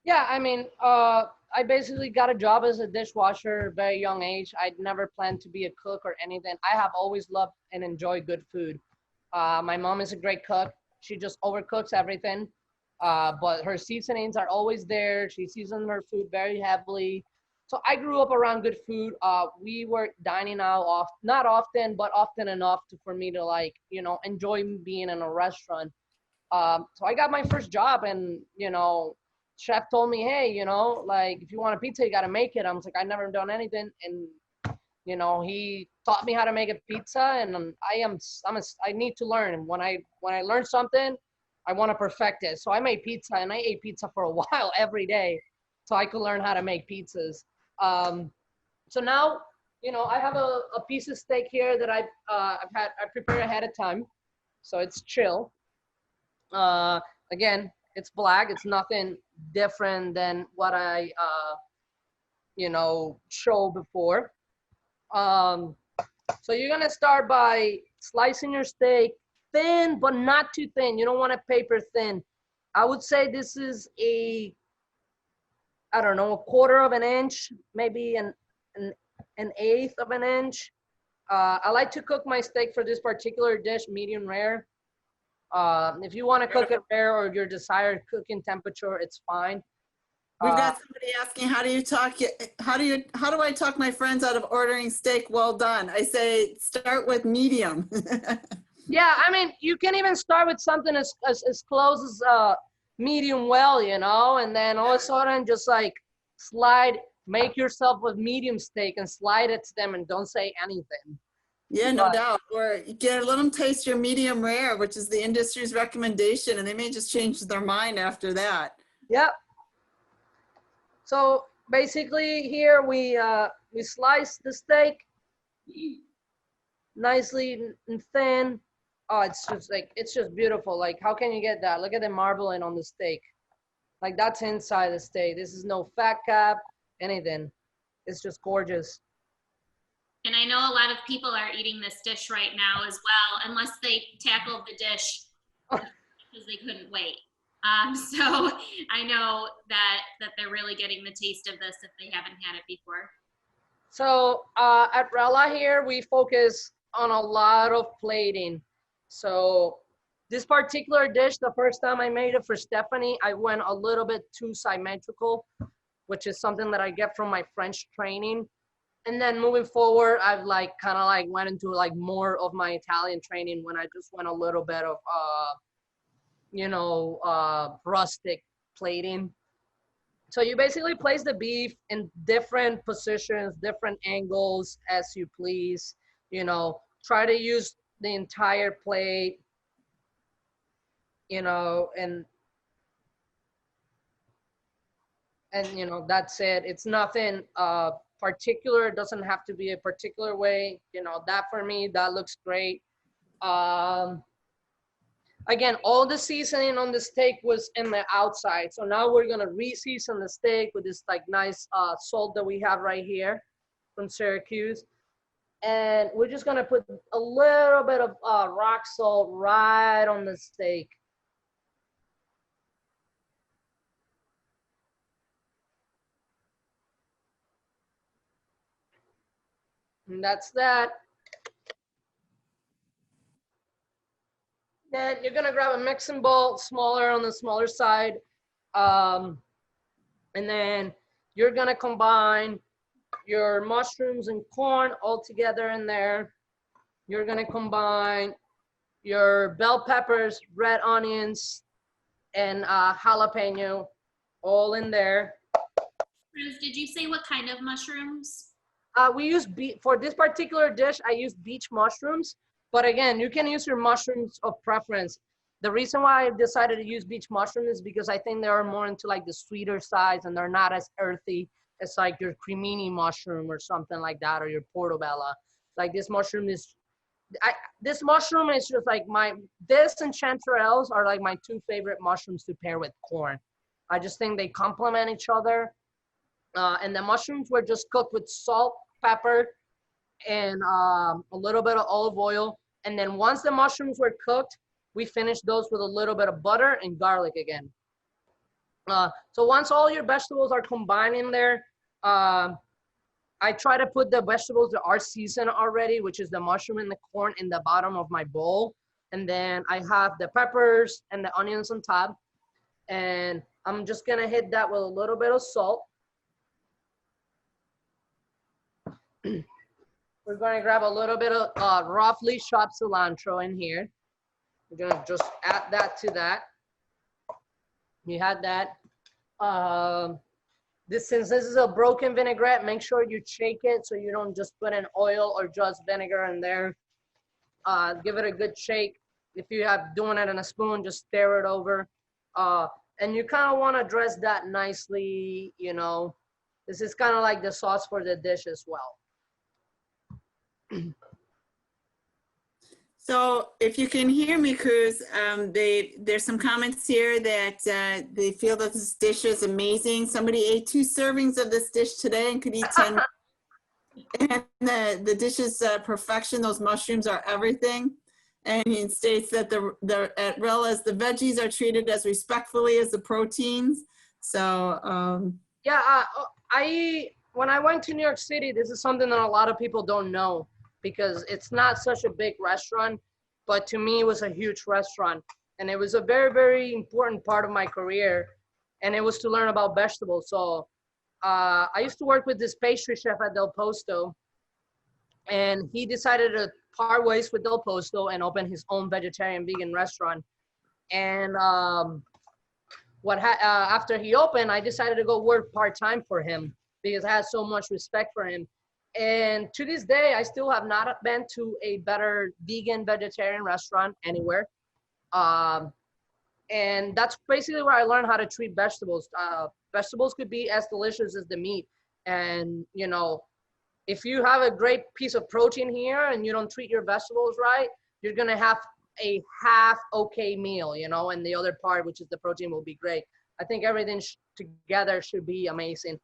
Yeah, I mean, I basically got a job as a dishwasher at a very young age. I'd never planned to be a cook or anything. I have always loved and enjoyed good food. My mom is a great cook. She just overcooks everything, but her seasonings are always there. She seasons her food very heavily. So I grew up around good food. We were dining out not often, but often enough for me to, like, you know, enjoy being in a restaurant. So I got my first job, and, you know, chef told me, hey, you know, like, if you want a pizza, you got to make it. I was like, I never done anything. And, you know, he taught me how to make a pizza, and I need to learn. And when I learn something, I want to perfect it. So I made pizza, and I ate pizza for a while every day so I could learn how to make pizzas. So now, you know, I have a piece of steak here that I prepared ahead of time. So it's chill. Again, it's black. It's nothing different than what I, you know, showed before. So you're gonna start by slicing your steak thin, but not too thin. You don't want it paper thin. I would say this is I don't know, 1/4 of an inch, maybe an 1/8 of an inch. I like to cook my steak for this particular dish medium rare. If you want to cook it rare or your desired cooking temperature, it's fine. We've got somebody asking, how do I talk my friends out of ordering steak well done? I say, start with medium. Yeah, I mean, you can even start with something as close as medium well, you know, and then all of a sudden just like make yourself a medium steak and slide it to them and don't say anything. Yeah, no doubt. Or let them taste your medium rare, which is the industry's recommendation, and they may just change their mind after that. Yep. So basically here we slice the steak nicely and thin. Oh, it's just beautiful. Like, how can you get that? Look at the marbling on the steak. Like, that's inside the steak. This is no fat cap, anything. It's just gorgeous. And I know a lot of people are eating this dish right now as well, unless they tackled the dish because they couldn't wait. So I know that they're really getting the taste of this if they haven't had it before. So at Rella here, we focus on a lot of plating. So this particular dish, the first time I made it for Stephanie, I went a little bit too symmetrical, which is something that I get from my French training. And then moving forward, I've like kind of like went into like more of my Italian training when I just went a little bit of, you know, rustic plating. So you basically place the beef in different positions, different angles as you please, you know, try to use the entire plate, you know, and you know, that's it. It's nothing particular. It doesn't have to be a particular way, you know. That for me, that looks great. Again, all the seasoning on the steak was in the outside, so now we're gonna re-season the steak with this like nice salt that we have right here from Syracuse. And we're just gonna put a little bit of rock salt right on the steak. And that's that. Then you're gonna grab a mixing bowl, smaller on the smaller side. And then you're gonna combine your mushrooms and corn all together in there. You're gonna combine your bell peppers, red onions, and jalapeno all in there. Cruz, did you say what kind of mushrooms? We use for this particular dish, I use beach mushrooms. But again, you can use your mushrooms of preference. The reason why I decided to use beach mushroom is because I think they are more into like the sweeter sides and they're not as earthy as like your cremini mushroom or something like that, or your portobello. Like this mushroom is, this mushroom is just like this and chanterelles are like my two favorite mushrooms to pair with corn. I just think they complement each other. And the mushrooms were just cooked with salt, pepper, and a little bit of olive oil. And then once the mushrooms were cooked, we finished those with a little bit of butter and garlic again. So once all your vegetables are combined in there, I try to put the vegetables that are seasoned already, which is the mushroom and the corn, in the bottom of my bowl. And then I have the peppers and the onions on top. And I'm just gonna hit that with a little bit of salt. We're gonna grab a little bit of roughly chopped cilantro in here. We're gonna just add that to that. You had that. Since this is a broken vinaigrette, make sure you shake it so you don't just put in oil or just vinegar in there. Give it a good shake. If you have doing it in a spoon, just stir it over. And you kind of want to dress that nicely, you know. This is kind of like the sauce for the dish as well. So if you can hear me, Cruz, there's some comments here that they feel that this dish is amazing. Somebody ate 2 servings of this dish today and could eat 10. And the dish is perfection. Those mushrooms are everything. And he states that at Rellas, the veggies are treated as respectfully as the proteins. So yeah, when I went to New York City, this is something that a lot of people don't know, because it's not such a big restaurant, but to me it was a huge restaurant, and it was a very, very important part of my career, and it was to learn about vegetables. So I used to work with this pastry chef at Del Posto, and he decided to part ways with Del Posto and open his own vegetarian vegan restaurant. And after he opened, I decided to go work part-time for him because I had so much respect for him. And to this day, I still have not been to a better vegan vegetarian restaurant anywhere. And that's basically where I learned how to treat vegetables. Vegetables could be as delicious as the meat. And, you know, if you have a great piece of protein here and you don't treat your vegetables right, you're going to have a half okay meal, you know, and the other part, which is the protein, will be great. I think everything together should be amazing.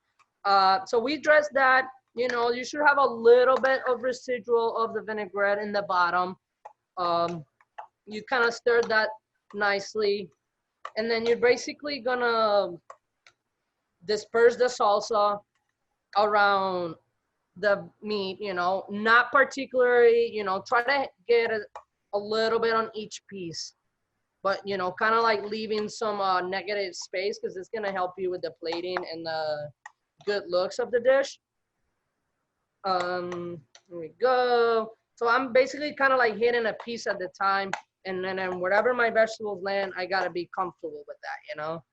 So we dressed that. You know, you should have a little bit of residual of the vinaigrette in the bottom. You kind of stir that nicely. And then you're basically gonna disperse the salsa around the meat, you know, not particularly, you know, try to get a little bit on each piece. But, you know, kind of like leaving some negative space, because it's gonna help you with the plating and the good looks of the dish. Here we go. So I'm basically kind of like hitting a piece at the time, and then wherever my vegetables land, I gotta be comfortable with that, you know?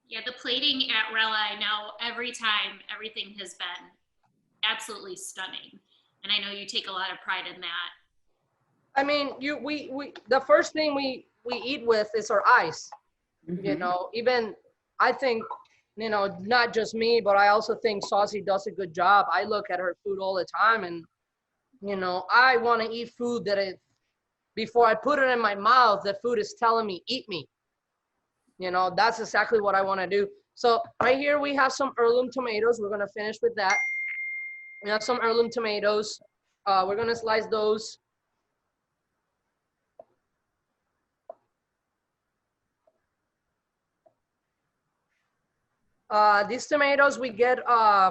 Yeah, the plating at Rella, I know every time everything has been absolutely stunning. And I know you take a lot of pride in that. I mean, the first thing we eat with is our ice. Mm-hmm. You know, even I think, you know, not just me, but I also think Saucy does a good job. I look at her food all the time, and, you know, I want to eat food that before I put it in my mouth, the food is telling me, eat me. You know, that's exactly what I want to do. So right here, we have some heirloom tomatoes. We're going to finish with that. We have some heirloom tomatoes. We're going to slice those. These tomatoes we get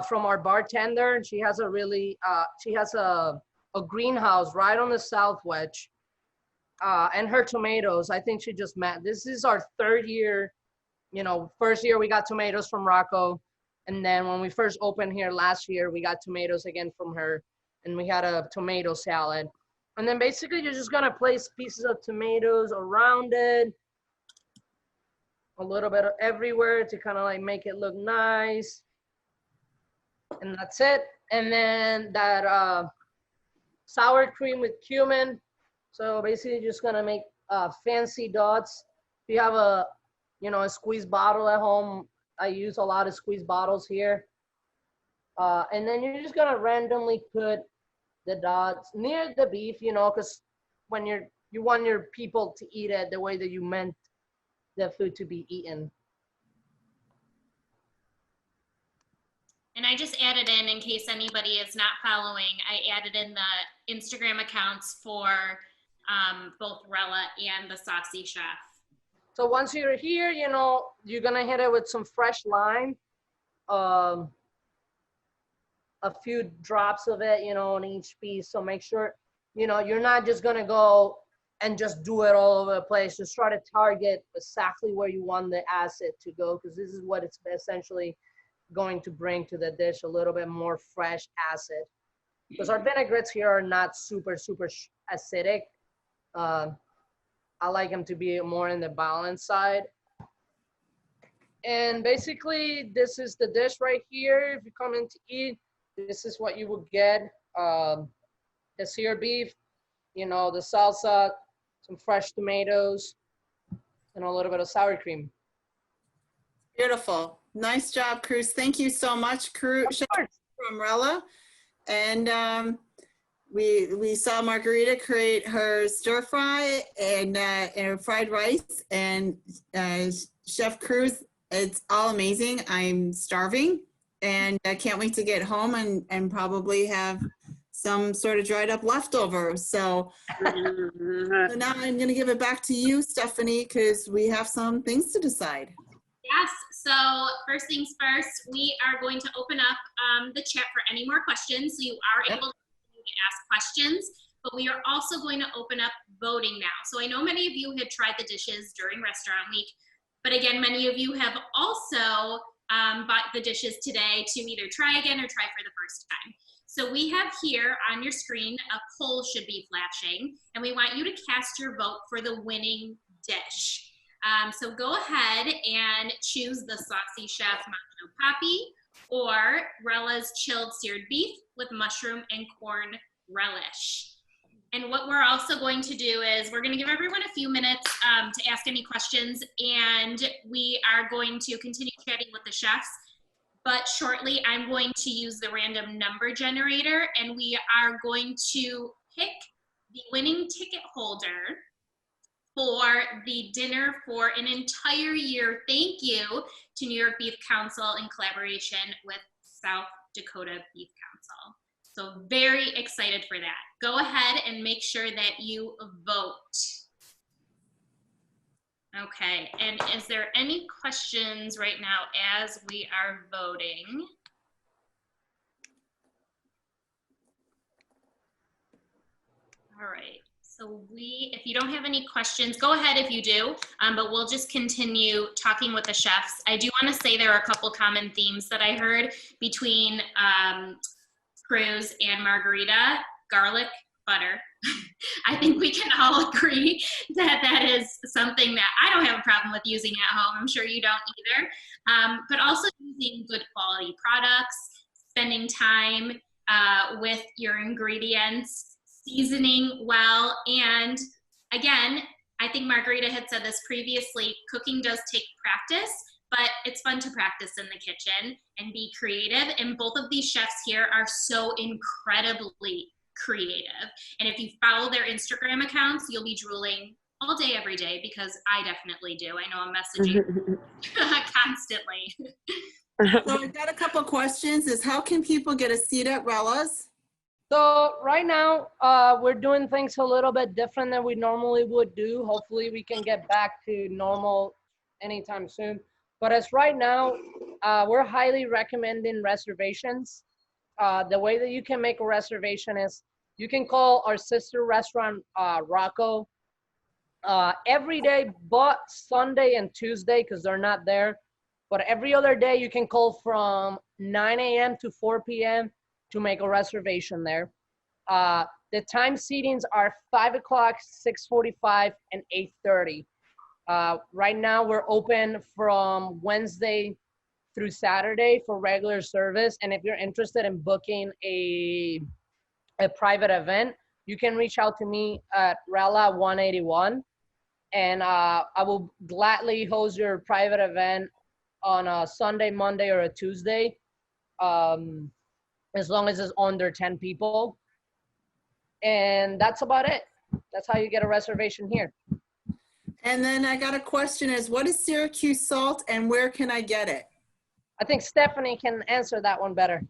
from our bartender. She has a really, she has a greenhouse right on the south wedge. And her tomatoes, I think she just met. This is our 3rd year. You know, first year we got tomatoes from Rocco. And then when we first opened here last year, we got tomatoes again from her. And we had a tomato salad. And then basically you're just gonna place pieces of tomatoes around it. A little bit of everywhere to kind of like make it look nice. And that's it. And then that sour cream with cumin. So basically just gonna make fancy dots. If you have a squeeze bottle at home, I use a lot of squeeze bottles here. And then you're just gonna randomly put the dots near the beef, because when you want your people to eat it the way that you meant the food to be eaten. And I just added in case anybody is not following, I added in the Instagram accounts for both Rella and the Saucy Chef. So once you're here, you're gonna hit it with some fresh lime, a few drops of it, on each piece. So make sure, you're not just gonna go and just do it all over the place. Just try to target exactly where you want the acid to go, because this is what it's essentially going to bring to the dish, a little bit more fresh acid. Because our vinaigrettes here are not super acidic. I like them to be more in the balanced side. And basically, this is the dish right here. If you come in to eat, this is what you will get. The sear beef, the salsa, some fresh tomatoes, and a little bit of sour cream. Beautiful. Nice job, Cruz. Thank you so much, Cruz from Rella. And we saw Margarita create her stir fry and her fried rice. And Chef Cruz, it's all amazing. I'm starving, and I can't wait to get home and probably have some sort of dried up leftovers. So now I'm going to give it back to you, Stephanie, because we have some things to decide. Yes, so first things first, we are going to open up the chat for any more questions. So you are able to ask questions, but we are also going to open up voting now. So I know many of you had tried the dishes during restaurant week, but again, many of you have also bought the dishes today to either try again or try for the first time. So we have here on your screen, a poll should be flashing, and we want you to cast your vote for the winning dish. So go ahead and choose the Saucy Chef Macho Papi or Rella's chilled seared beef with mushroom and corn relish. And what we're also going to do is we're going to give everyone a few minutes to ask any questions, and we are going to continue chatting with the chefs. But shortly, I'm going to use the random number generator, and we are going to pick the winning ticket holder for the dinner for an entire year. Thank you to New York Beef Council in collaboration with South Dakota Beef Council. So very excited for that. Go ahead and make sure that you vote. Okay, and is there any questions right now as we are voting? All right. So if you don't have any questions, go ahead if you do, but we'll just continue talking with the chefs. I do want to say there are a couple common themes that I heard between Cruz and Margarita. Garlic, butter. I think we can all agree that that is something that I don't have a problem with using at home. I'm sure you don't either. But also using good quality products, spending time with your ingredients, seasoning well, and again, I think Margarita had said this previously, cooking does take practice, but it's fun to practice in the kitchen and be creative, and both of these chefs here are so incredibly creative. And if you follow their Instagram accounts, you'll be drooling all day, every day, because I definitely do. I know I'm messaging constantly. So I've got a couple of questions. Is how can people get a seat at Rella's? So right now, we're doing things a little bit different than we normally would do. Hopefully we can get back to normal anytime soon. But as right now, we're highly recommending reservations. The way that you can make a reservation is you can call our sister restaurant, Rocco, every day but Sunday and Tuesday, because they're not there. But every other day you can call from 9 a.m. to 4 p.m. to make a reservation there. The time seatings are 5 o'clock, 6:45, and 8:30. Right now we're open from Wednesday through Saturday for regular service. And if you're interested in booking a a private event, you can reach out to me at Rella181, and I will gladly host your private event on a Sunday, Monday, or a Tuesday, as long as it's under 10 people. And that's about it. That's how you get a reservation here. And then I got a question is, what is Syracuse salt and where can I get it? I think Stephanie can answer that one better.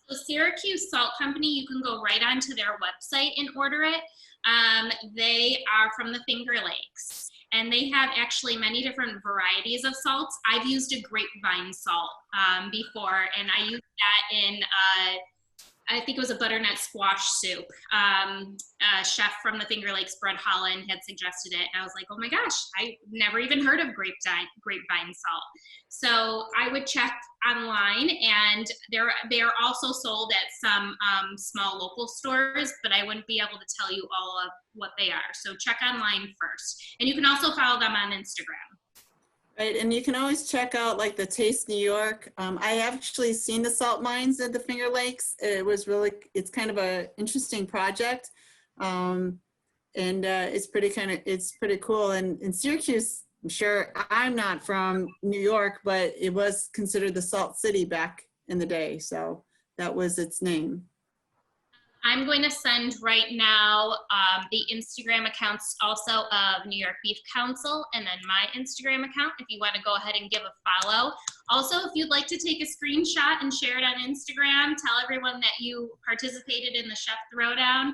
So Syracuse Salt Company, you can go right onto their website and order it. They are from the Finger Lakes, and they have actually many different varieties of salts. I've used a grapevine salt before, and I used that in I think it was a butternut squash soup. A chef from the Finger Lakes, Brett Holland, had suggested it. And I was like, oh my gosh, I never even heard of grapevine salt. So I would check online, and they are also sold at some small local stores, but I wouldn't be able to tell you all of what they are. So check online first. And you can also follow them on Instagram. Right, and you can always check out like the Taste New York. I have actually seen the salt mines at the Finger Lakes. It's kind of a interesting project. It's pretty cool. And in Syracuse, I'm sure, I'm not from New York, but it was considered the Salt City back in the day. So that was its name. I'm going to send right now the Instagram accounts also of New York Beef Council, and then my Instagram account if you want to go ahead and give a follow. Also, if you'd like to take a screenshot and share it on Instagram, tell everyone that you participated in the Chef Throwdown,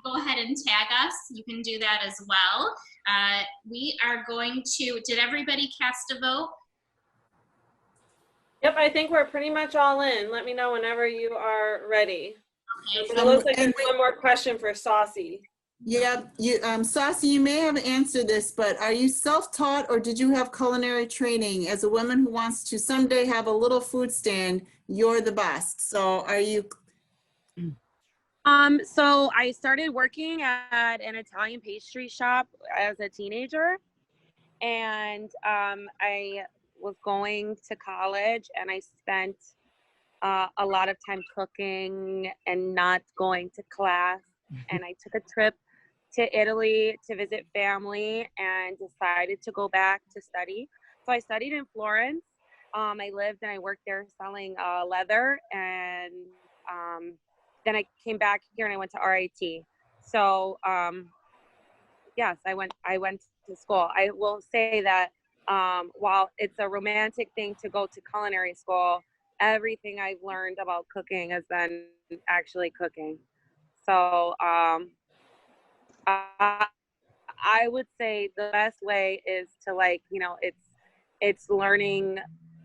go ahead and tag us. You can do that as well. We are going to, did everybody cast a vote? Yep, I think we're pretty much all in. Let me know whenever you are ready. Okay, But it looks like there's one more question for Saucy. Yeah, Saucy, you may have answered this, but are you self-taught or did you have culinary training? As a woman who wants to someday have a little food stand, you're the best. So are you? So I started working at an Italian pastry shop as a teenager, and I was going to college, and I spent a lot of time cooking and not going to class. And I took a trip to Italy to visit family and decided to go back to study. So I studied in Florence. I lived and I worked there selling leather, and then I came back here and I went to RIT. So yes, I went to school. I will say that while it's a romantic thing to go to culinary school, everything I've learned about cooking has been actually cooking. So I would say the best way is to, like, you know, it's learning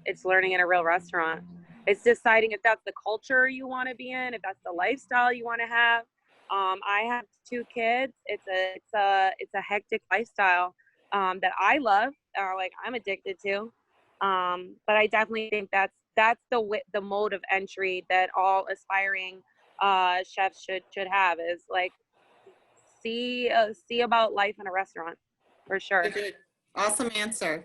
in a real restaurant. It's deciding if that's the culture you want to be in, if that's the lifestyle you want to have. I have 2 kids. It's a hectic lifestyle that I love, or like I'm addicted to. But I definitely think that's the mode of entry that all aspiring chefs should have, is like see about life in a restaurant, for sure. Good. Awesome answer.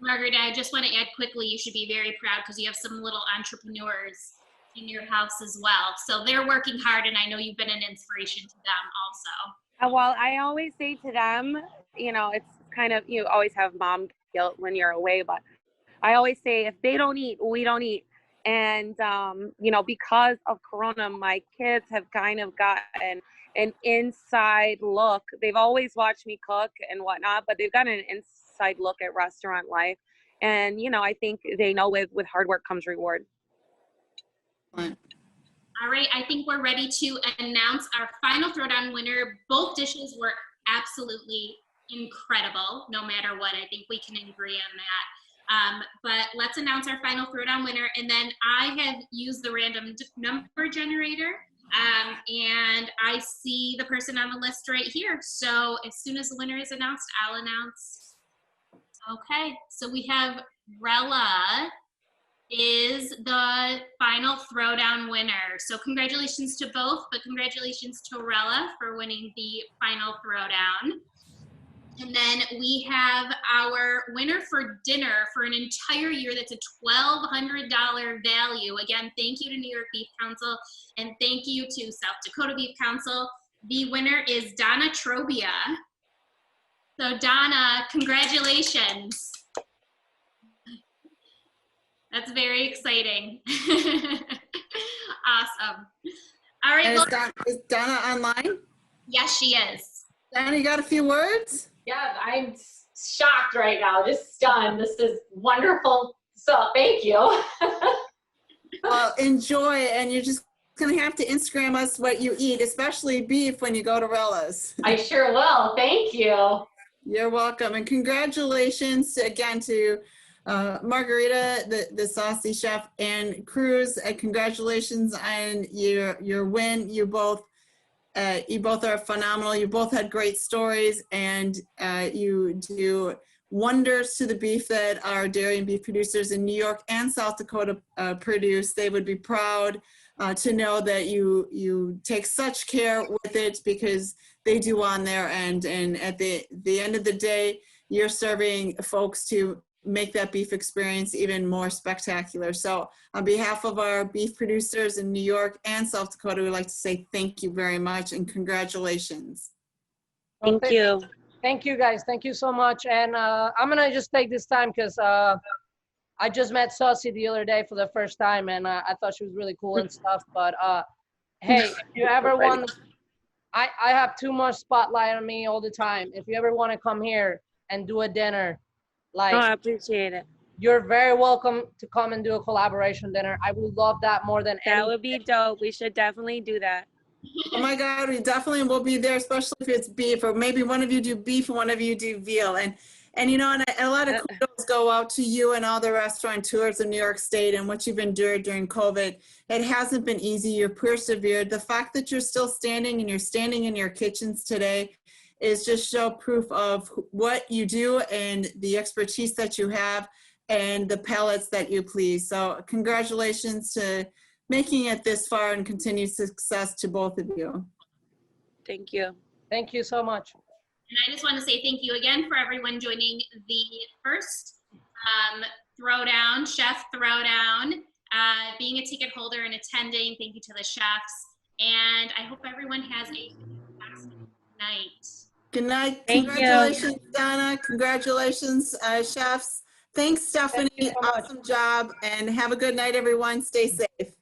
Margaret, I just want to add quickly, you should be very proud because you have some little entrepreneurs in your house as well. So they're working hard, and I know you've been an inspiration to them also. Well, I always say to them, you know, it's kind of, you always have mom guilt when you're away, but I always say, if they don't eat, we don't eat. And, you know, because of Corona, my kids have kind of gotten an inside look. They've always watched me cook and whatnot, but they've gotten an inside look at restaurant life. And, you know, I think they know with hard work comes reward. Fine. All right, I think we're ready to announce our final Throwdown winner. Both dishes were absolutely incredible, no matter what. I think we can agree on that. But let's announce our final Throwdown winner. And then I have used the random number generator. And I see the person on the list right here. So as soon as the winner is announced, I'll announce. Okay, so we have Rella is the final Throwdown winner. So congratulations to both, but congratulations to Rella for winning the final Throwdown. And then we have our winner for dinner for an entire year. That's a $1,200 value. Again, thank you to New York Beef Council and thank you to South Dakota Beef Council. The winner is Donna Trobia. So Donna, congratulations. That's very exciting. Awesome. All right. And Well, is Donna online? yes, she is. Donna, you got a few words? Yeah, I'm shocked right now, just stunned. This is wonderful. So thank you. Well, enjoy, and you're just gonna have to Instagram us what you eat, especially beef when you go to Rellas. I sure will. Thank you. You're welcome, and congratulations again to Margarita, the saucy chef, and Cruz. Congratulations on your win. You both are phenomenal. You both had great stories, and you do wonders to the beef that our dairy and beef producers in New York and South Dakota produce. They would be proud to know that you take such care with it, because they do on their end. And at the end of the day, you're serving folks to make that beef experience even more spectacular. So on behalf of our beef producers in New York and South Dakota, we'd like to say thank you very much and congratulations. Thank you. Thank you, guys. Thank you so much. And I'm going to just take this time because I just met Saucy the other day for the first time, and I thought she was really cool and stuff. But hey, if you ever want, I have too much spotlight on me all the time. If you ever want to come here and do a dinner, like, I appreciate it. You're very welcome to come and do a collaboration dinner. I would love that more than anything. That would be dope. We should definitely do that. Oh my God, we definitely will be there, especially if it's beef, or maybe one of you do beef and one of you do veal. And you know, and a lot of kudos go out to you and all the restaurateurs in New York State and what you've endured during COVID. It hasn't been easy. You're persevered. The fact that you're still standing and you're standing in your kitchens today is just show proof of what you do and the expertise that you have and the palates that you please. So congratulations to making it this far, and continued success to both of you. Thank you. Thank you so much. And I just want to say thank you again for everyone joining the first Throwdown, Chef Throwdown, being a ticket holder and attending. Thank you to the chefs. And I hope everyone has a fantastic night. Good night. Thank Congratulations, Donna. Congratulations, chefs. Thanks, Stephanie. Thank you so much. Awesome job. And have a good night, everyone. Stay safe.